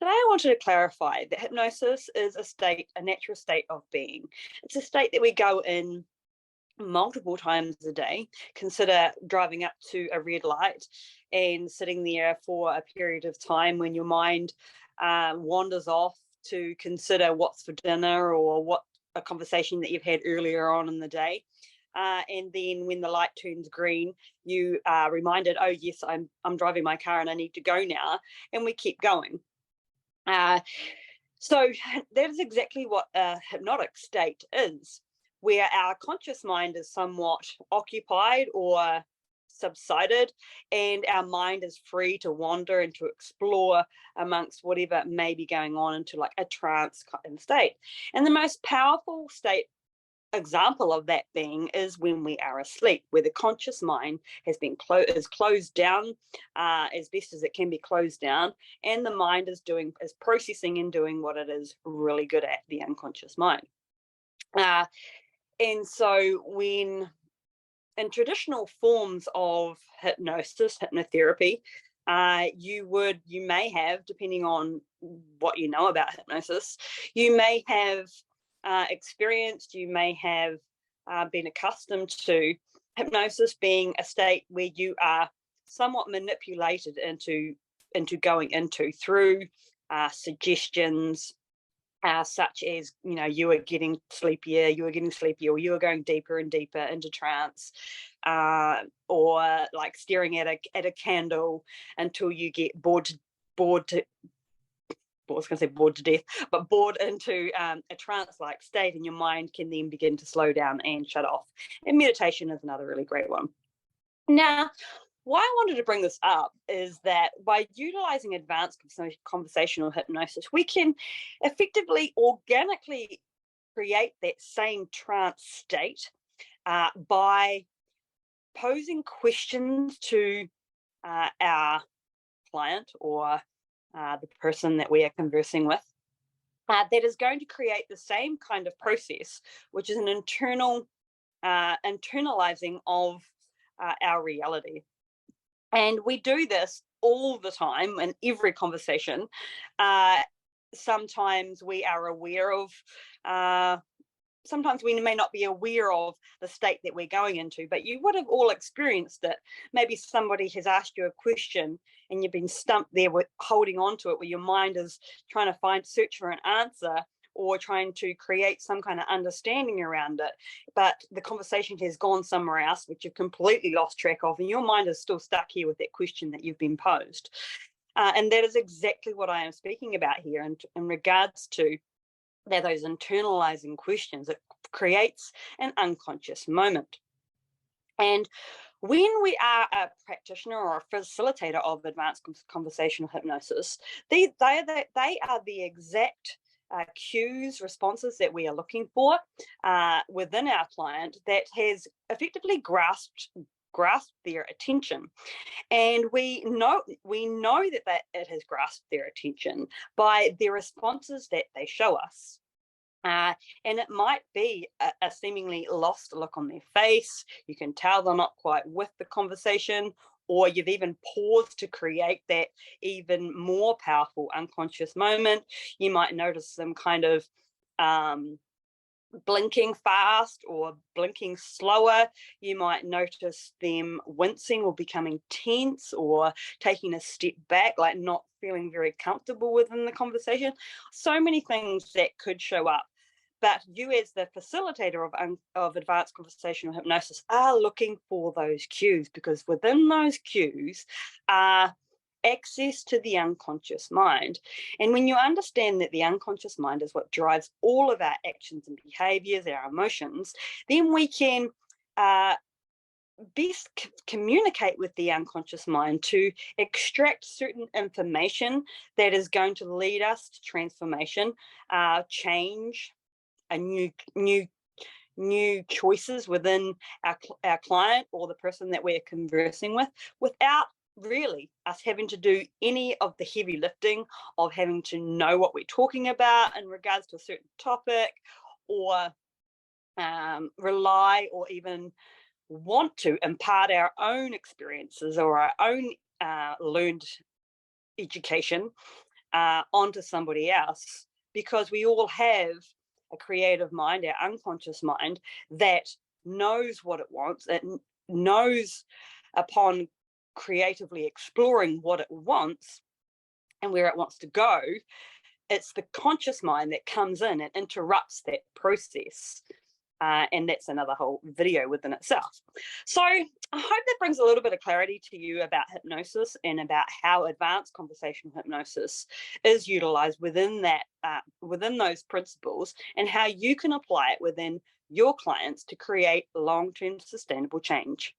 Today I wanted to clarify that hypnosis is a natural state of being. It's a state that we go in multiple times a day. Consider driving up to a red light and sitting there for a period of time when your mind wanders off to consider what's for dinner or what a conversation that you've had earlier on in the day. And then when the light turns green, you are reminded, oh yes, I'm driving my car and I need to go now, and we keep going. So that is exactly what a hypnotic state is, where our conscious mind is somewhat occupied or subsided, and our mind is free to wander and to explore amongst whatever may be going on into like a trance kind of state. And the most powerful state example of that being is when we are asleep, where the conscious mind has been closed down as best as it can be closed down, and the mind is processing and doing what it is really good at, the unconscious mind. And so when in traditional forms of hypnosis, hypnotherapy, you may have, depending on what you know about hypnosis, you may have experienced, you may have been accustomed to hypnosis being a state where you are somewhat manipulated into going into through suggestions, such as, you are getting sleepier, or you are going deeper and deeper into trance, or like staring at a candle until you get bored to death, but bored into a trance-like state, and your mind can then begin to slow down and shut off. And meditation is another really great one. Now, why I wanted to bring this up is that by utilizing advanced conversational hypnosis, we can effectively, organically create that same trance state by posing questions to our client or the person that we are conversing with, that is going to create the same kind of process, which is an internalizing of our reality. And we do this all the time in every conversation. Sometimes we are aware of, sometimes we may not be aware of the state that we're going into, but you would have all experienced it. Maybe somebody has asked you a question and you've been stumped there with holding on to it, where your mind is trying to search for an answer or trying to create some kind of understanding around it. But the conversation has gone somewhere else, which you've completely lost track of, and your mind is still stuck here with that question that you've been posed. And that is exactly what I am speaking about here in regards to those internalizing questions. It creates an unconscious moment. And when we are a practitioner or a facilitator of advanced conversational hypnosis, they are the exact cues, responses that we are looking for within our client that has effectively grasped their attention. And we know that it has grasped their attention by the responses that they show us. And it might be a seemingly lost look on their face. You can tell they're not quite with the conversation, or you've even paused to create that even more powerful unconscious moment. You might notice them kind of blinking fast or blinking slower. You might notice them wincing or becoming tense or taking a step back, like not feeling very comfortable within the conversation. So many things that could show up. But you, as the facilitator of advanced conversational hypnosis, are looking for those cues, because within those cues are access to the unconscious mind. And when you understand that the unconscious mind is what drives all of our actions and behaviors, our emotions, then we can best communicate with the unconscious mind to extract certain information that is going to lead us to transformation, change, a new choices within our client or the person that we're conversing with, without really us having to do any of the heavy lifting of having to know what we're talking about in regards to a certain topic, or rely or even want to impart our own experiences or our own learned education onto somebody else, because we all have a creative mind, our unconscious mind, that knows what it wants. It knows, upon creatively exploring what it wants and where it wants to go, it's the conscious mind that comes in and interrupts that process. And that's another whole video within itself. So I hope that brings a little bit of clarity to you about hypnosis and about how advanced conversational hypnosis is utilized within that, within those principles, and how you can apply it within your clients to create long-term sustainable change.